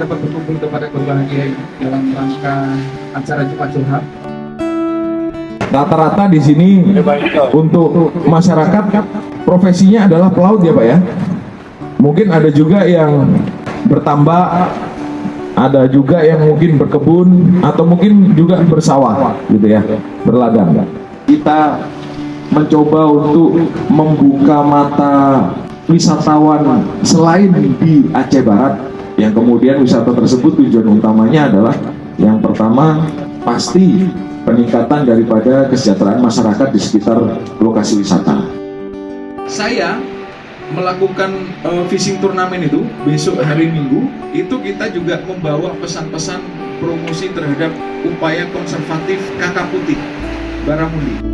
dapat berkumpul kepada berbahagia dalam rangka acara Jumat Curhat. Rata-rata di sini untuk masyarakat profesinya adalah pelaut ya Pak ya. Mungkin ada juga yang bertambak, ada juga yang mungkin berkebun atau mungkin juga bersawah gitu ya, berladang. Kita mencoba untuk membuka mata wisatawan selain di Aceh Barat, yang kemudian wisata tersebut tujuan utamanya adalah yang pertama pasti peningkatan daripada kesejahteraan masyarakat di sekitar lokasi wisata. Saya melakukan fishing turnamen itu besok hari Minggu, itu kita juga membawa pesan-pesan promosi terhadap upaya konservatif kakap putih Baramundi.